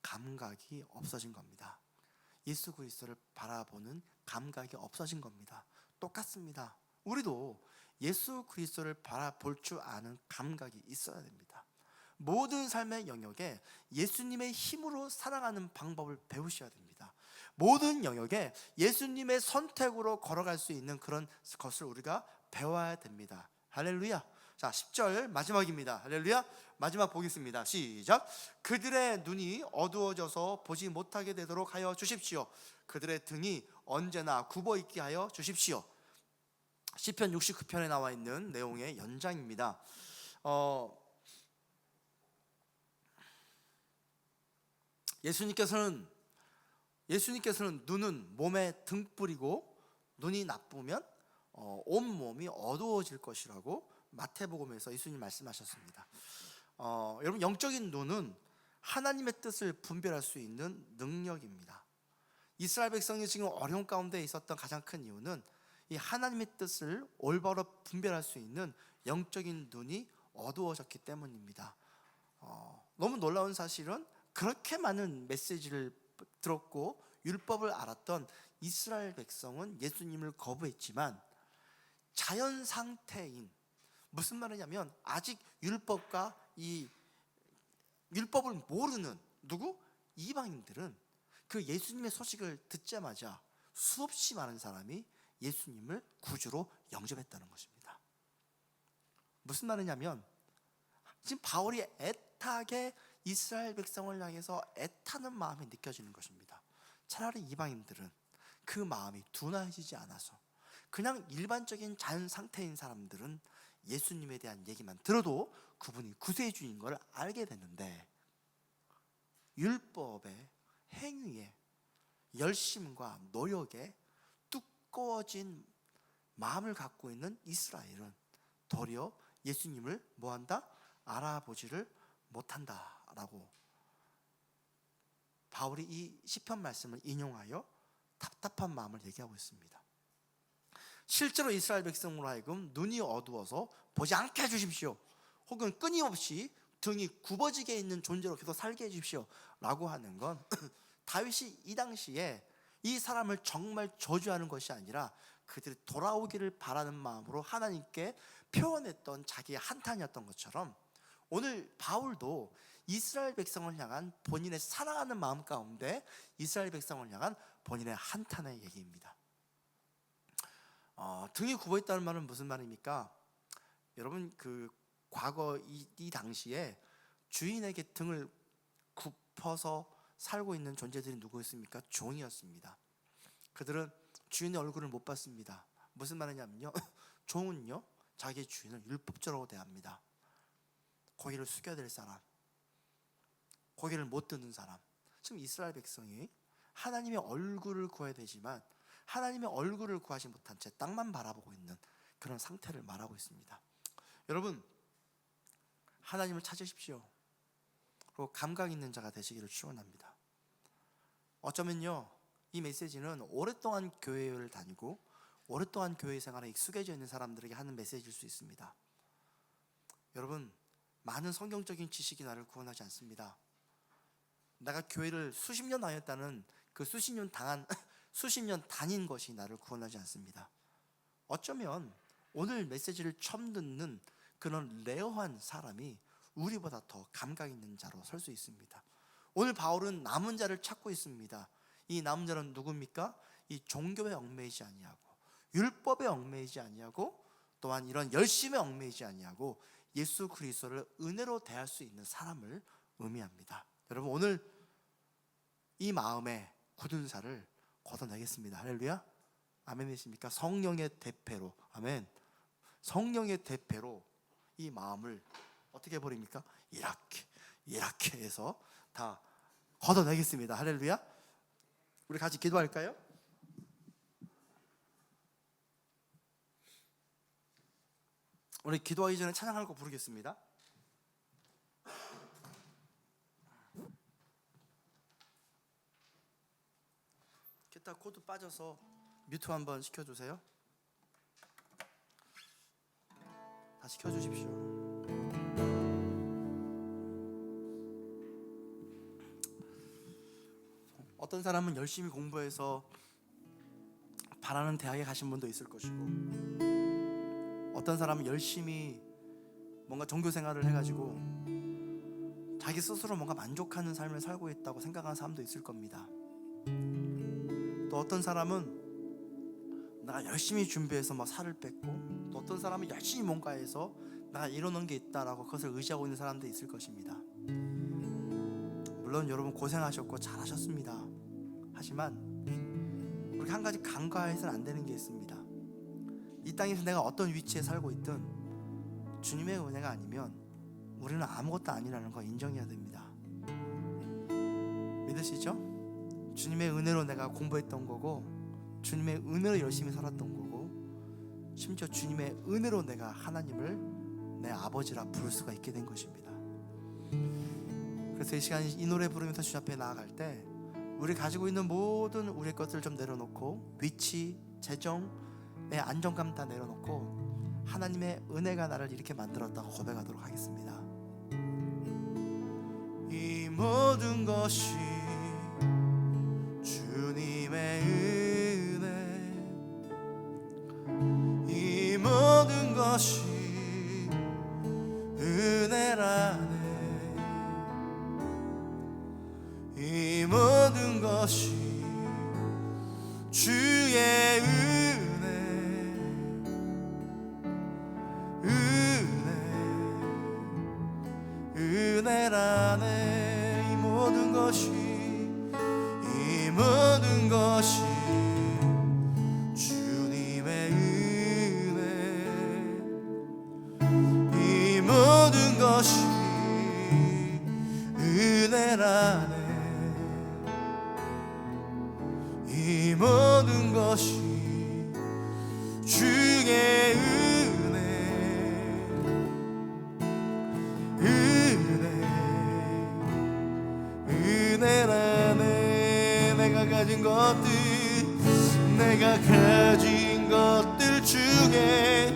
감각이 없어진 겁니다. 예수 그리스도를 바라보는 감각이 없어진 겁니다. 똑같습니다. 우리도 예수 그리스도를 바라볼 줄 아는 감각이 있어야 됩니다. 모든 삶의 영역에 예수님의 힘으로 살아가는 방법을 배우셔야 됩니다. 모든 영역에 예수님의 선택으로 걸어갈 수 있는 그런 것을 우리가 배워야 됩니다. 할렐루야. 자, 10절 마지막입니다. 할렐루야. 마지막 보겠습니다. 시작. 그들의 눈이 어두워져서 보지 못하게 되도록 하여 주십시오. 그들의 등이 언제나 굽어 있게 하여 주십시오. 시편 69편에 나와 있는 내용의 연장입니다. 예수님께서는 눈은 몸에 등불이고 눈이 나쁘면 온몸이 어두워질 것이라고 마태복음에서 예수님 말씀하셨습니다. 여러분, 영적인 눈은 하나님의 뜻을 분별할 수 있는 능력입니다. 이스라엘 백성이 지금 어려운 가운데 있었던 가장 큰 이유는 이 하나님의 뜻을 올바로 분별할 수 있는 영적인 눈이 어두워졌기 때문입니다. 너무 놀라운 사실은 그렇게 많은 메시지를 들었고 율법을 알았던 이스라엘 백성은 예수님을 거부했지만 자연 상태인, 무슨 말이냐면 아직 율법과 이 율법을 모르는 누구? 이방인들은 그 예수님의 소식을 듣자마자 수없이 많은 사람이 예수님을 구주로 영접했다는 것입니다. 무슨 말이냐면 지금 바울이 애타게 이스라엘 백성을 향해서 애타는 마음이 느껴지는 것입니다. 차라리 이방인들은 그 마음이 둔해지지 않아서 그냥 일반적인 자연 상태인 사람들은 예수님에 대한 얘기만 들어도 그분이 구세주인 걸 알게 됐는데, 율법의 행위에 열심과 노력에 두꺼워진 마음을 갖고 있는 이스라엘은 도리어 예수님을 뭐한다? 알아보지를 못한다라고 바울이 이 시편 말씀을 인용하여 답답한 마음을 얘기하고 있습니다. 실제로 이스라엘 백성으로 하여금 눈이 어두워서 보지 않게 해주십시오, 혹은 끊임없이 등이 굽어지게 있는 존재로 계속 살게 해주십시오 라고 하는 건 다윗이 이 당시에 이 사람을 정말 저주하는 것이 아니라 그들이 돌아오기를 바라는 마음으로 하나님께 표현했던 자기의 한탄이었던 것처럼, 오늘 바울도 이스라엘 백성을 향한 본인의 사랑하는 마음 가운데 이스라엘 백성을 향한 본인의 한탄의 얘기입니다. 등이 굽어 있다는 말은 무슨 말입니까? 여러분, 그 과거 이 당시에 주인에게 등을 굽혀서 살고 있는 존재들이 누구였습니까? 종이었습니다. 그들은 주인의 얼굴을 못 봤습니다. 무슨 말이냐면요, 종은요 자기의 주인을 율법적으로 대합니다. 고개를 숙여야 될 사람, 고개를 못 드는 사람. 지금 이스라엘 백성이 하나님의 얼굴을 구해야 되지만 하나님의 얼굴을 구하지 못한 채 땅만 바라보고 있는 그런 상태를 말하고 있습니다. 여러분, 하나님을 찾으십시오. 그리고 감각 있는 자가 되시기를 축원합니다. 어쩌면요, 이 메시지는 오랫동안 교회를 다니고 오랫동안 교회 생활에 익숙해져 있는 사람들에게 하는 메시지일 수 있습니다. 여러분, 많은 성경적인 지식이 나를 구원하지 않습니다. 내가 교회를 수십 년 다녔다는 그 수십 년 다닌 것이 나를 구원하지 않습니다. 어쩌면 오늘 메시지를 처음 듣는 그런 레어한 사람이 우리보다 더 감각 있는 자로 설 수 있습니다. 오늘 바울은 남은 자를 찾고 있습니다. 이 남은 자는 누굽니까? 이 종교에 얽매이지 아니하고 율법에 얽매이지 아니하고 또한 이런 열심에 얽매이지 아니하고 예수 그리스도를 은혜로 대할 수 있는 사람을 의미합니다. 여러분, 오늘 이 마음에 굳은 살을 걷어내겠습니다. 할렐루야. 아멘이십니까? 성령의 대패로, 아멘. 성령의 대패로 이 마음을 어떻게 버립니까? 이렇게 해서 다 걷어내겠습니다. 할렐루야. 우리 같이 기도할까요? 우리 기도하기 전에 찬양할 거 부르겠습니다. 기타 코드 빠져서 뮤트 한번 시켜주세요. 다시 켜주십시오. 어떤 사람은 열심히 공부해서 바라는 대학에 가신 분도 있을 것이고, 어떤 사람은 열심히 뭔가 종교 생활을 해가지고 자기 스스로 뭔가 만족하는 삶을 살고 있다고 생각하는 사람도 있을 겁니다. 또 어떤 사람은 내가 열심히 준비해서 막 살을 뺐고, 또 어떤 사람은 열심히 뭔가 해서 내가 이뤄놓은 게 있다라고 그것을 의지하고 있는 사람도 있을 것입니다. 물론 여러분 고생하셨고 잘하셨습니다. 하지만 우리 한 가지 간과해서는 안 되는 게 있습니다. 이 땅에서 내가 어떤 위치에 살고 있든 주님의 은혜가 아니면 우리는 아무것도 아니라는 거 인정해야 됩니다. 믿으시죠? 주님의 은혜로 내가 공부했던 거고, 주님의 은혜로 열심히 살았던 거고, 심지어 주님의 은혜로 내가 하나님을 내 아버지라 부를 수가 있게 된 것입니다. 그래서 이 시간 이 노래 부르면서 주님 앞에 나아갈 때 우리 가지고 있는 모든 우리의 것들을 좀 내려놓고, 위치, 재정, 내 안정감 다 내려놓고 하나님의 은혜가 나를 이렇게 만들었다고 고백하도록 하겠습니다. 이 모든 것이 주님의 은혜, 이 모든 것이 은혜라네, 이 모든 것이 주의 은혜라네. 이 모든 것이 주님의 은혜, 이 모든 것이 은혜라네, 이 모든 것이 주의 은혜라네. 내가 가진 것들 중에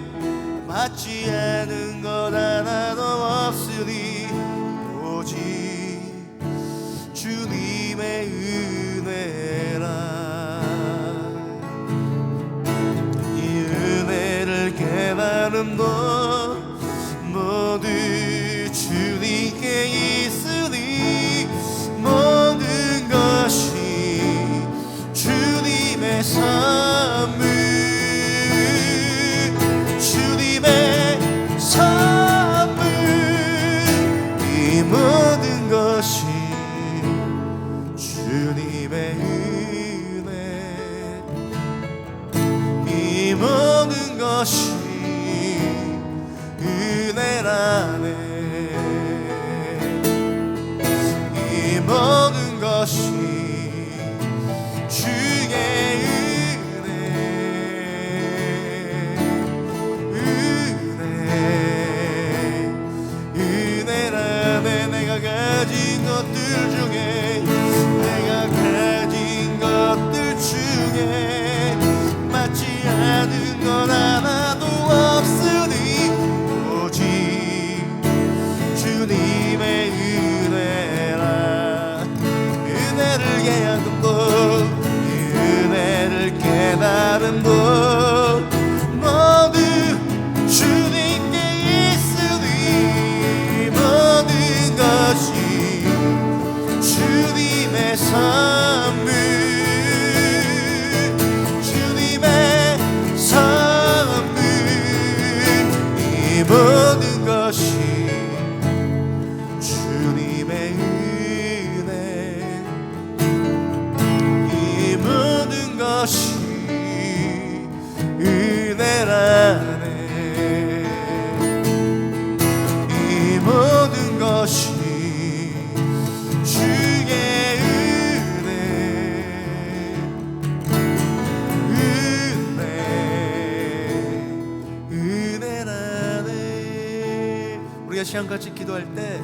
맞지 않은 것 하나도 없으니 오직 주님의 은혜라. 이 은혜를 깨달은 너 모두 주님께 있으니 모든 것이 주님의 선물, 주님의 선물, 이 것이 은혜라네. 이 모든 것이 주의 은혜라네. 내가 가진 것들 중에, 내가 가진 것들 중에 맞지 않은 건 하나도 없으니 오직 주님의 은혜라. 은혜를 깨닫는 법, 은혜를 깨달은 법, 모두 주님께 있으니 모든 것이 주님의 선물, 주님의 선물. 이 모든 것이 주님의 은혜, 이 모든 것이 은혜라네. 이 모든 것이 주의 은혜, 은혜라네. 우리가 시간같이 기도할 때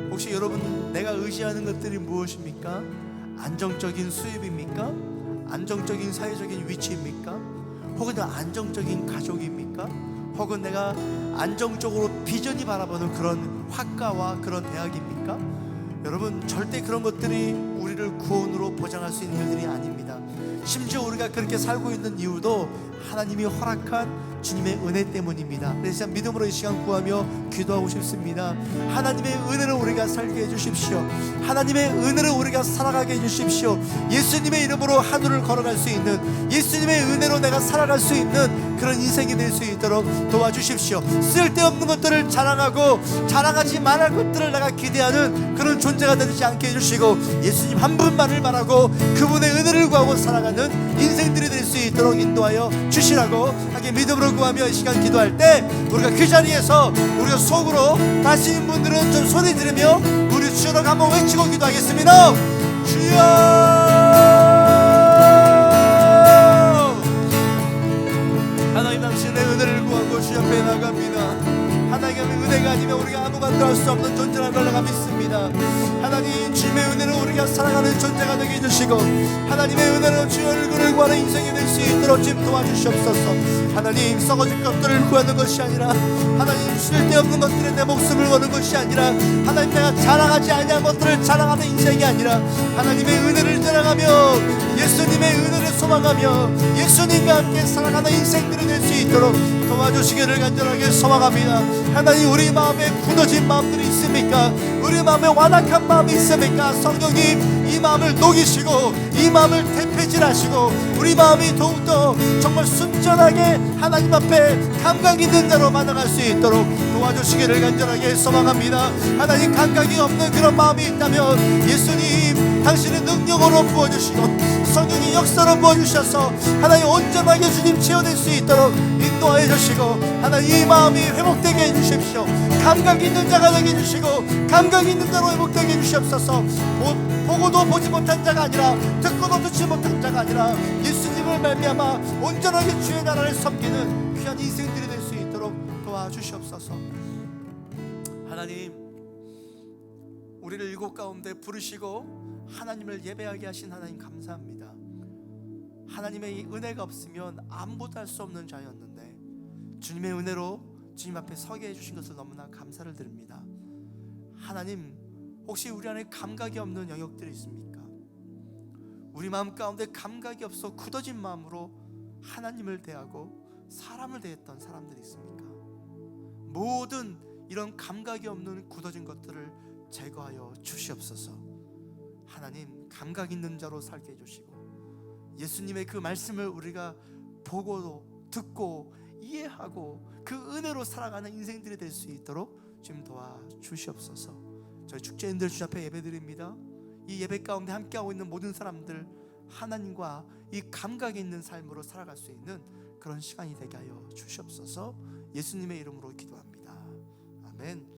혹시 여러분, 내가 의지하는 것들이 무엇입니까? 안정적인 수입입니까? 안정적인 사회적인 위치입니까? 혹은 안정적인 가족입니까? 혹은 내가 안정적으로 비전이 바라보는 그런 학과와 그런 대학입니까? 여러분, 절대 그런 것들이 우리를 구원으로 보장할 수 있는 일들이 아닙니다. 심지어 우리가 그렇게 살고 있는 이유도 하나님이 허락한 주님의 은혜 때문입니다. 그래서 믿음으로 이 시간 구하며 기도하고 싶습니다. 하나님의 은혜로 우리가 살게 해주십시오. 하나님의 은혜로 우리가 살아가게 해주십시오. 예수님의 이름으로 하늘을 걸어갈 수 있는, 예수님의 은혜로 내가 살아갈 수 있는 그런 인생이 될 수 있도록 도와주십시오. 쓸데없는 것들을 자랑하고 자랑하지 말할 것들을 내가 기대하는 그런 존재가 되지 않게 해주시고, 예수님 한 분만을 바라고 그분의 은혜를 구하고 살아가는 인생들이 될 수 있도록 인도하여 주시라고 하게 믿음으로 구하며 이 시간 기도할 때, 우리가 그 자리에서 우리가 속으로 다시는 분들은 좀 소리 지르며 우리 주여로 한번 외치고 기도하겠습니다. 주여, 하나님 당신의 은혜를 구하고 주 앞에 나갑니다. 하나님의 은혜가 아니면 우리가 아무것도 할 수 없는 존재라는 걸 내가 믿습니다. 하나님, 주님의 은혜로 우리가 살아가는 존재가 되게 해주시고, 하나님의 은혜로 주의 얼굴을 구하는 인생이 될 수 있도록 좀 도와주시옵소서. 하나님, 썩어질 것들을 구하는 것이 아니라, 하나님 쓸데없는 것들에 내 목숨을 거는 것이 아니라, 하나님 내가 자랑하지 아니한 것들을 자랑하는 인생이 아니라, 하나님의 은혜를 자랑하며 예수님의 은혜를 소망하며 예수님과 함께 살아가는 인생들이 될 수 있도록 도와주시기를 간절하게 소망합니다. 하나님, 우리 마음에 굳어진 마음들이 있습니까? 우리 마음에 완악한 마음이 있습니까? 성령님, 이 마음을 녹이시고 이 마음을 대표질하시고 우리 마음이 더욱더 정말 순전하게 하나님 앞에 감각 있는 자로 만나갈 수 있도록 도와주시기를 간절하게 소망합니다. 하나님, 감각이 없는 그런 마음이 있다면 예수님 당신의 능력으로 부어주시고 성령이 역사로 부어주셔서 하나님 온전하게 주님 채워낼 수 있도록 인도하여 주시고, 하나님 이 마음이 회복되게 해주십시오. 감각 있는 자가 되게 해주시고 감각 있는 자로 회복되게 해주시옵소서. 보고도 보지 못한 자가 아니라 듣고도 듣지 못한 자가 아니라 예수님을 말미암아 온전하게 주의 나라를 섬기는 귀한 인생들이 될 수 있도록 도와주시옵소서. 하나님, 우리를 일곱 가운데 부르시고 하나님을 예배하게 하신 하나님 감사합니다. 하나님의 이 은혜가 없으면 아무것도 할 수 없는 자였는데 주님의 은혜로 주님 앞에 서게 해주신 것을 너무나 감사를 드립니다. 하나님, 혹시 우리 안에 감각이 없는 영역들이 있습니까? 우리 마음 가운데 감각이 없어 굳어진 마음으로 하나님을 대하고 사람을 대했던 사람들이 있습니까? 모든 이런 감각이 없는 굳어진 것들을 제거하여 주시옵소서. 하나님, 감각 있는 자로 살게 해주시고 예수님의 그 말씀을 우리가 보고 듣고 이해하고 그 은혜로 살아가는 인생들이 될 수 있도록 좀 도와주시옵소서. 저희 축제인들 주 앞에 예배드립니다. 이 예배 가운데 함께하고 있는 모든 사람들, 하나님과 이 감각이 있는 삶으로 살아갈 수 있는 그런 시간이 되게 하여 주시옵소서. 예수님의 이름으로 기도합니다. 아멘.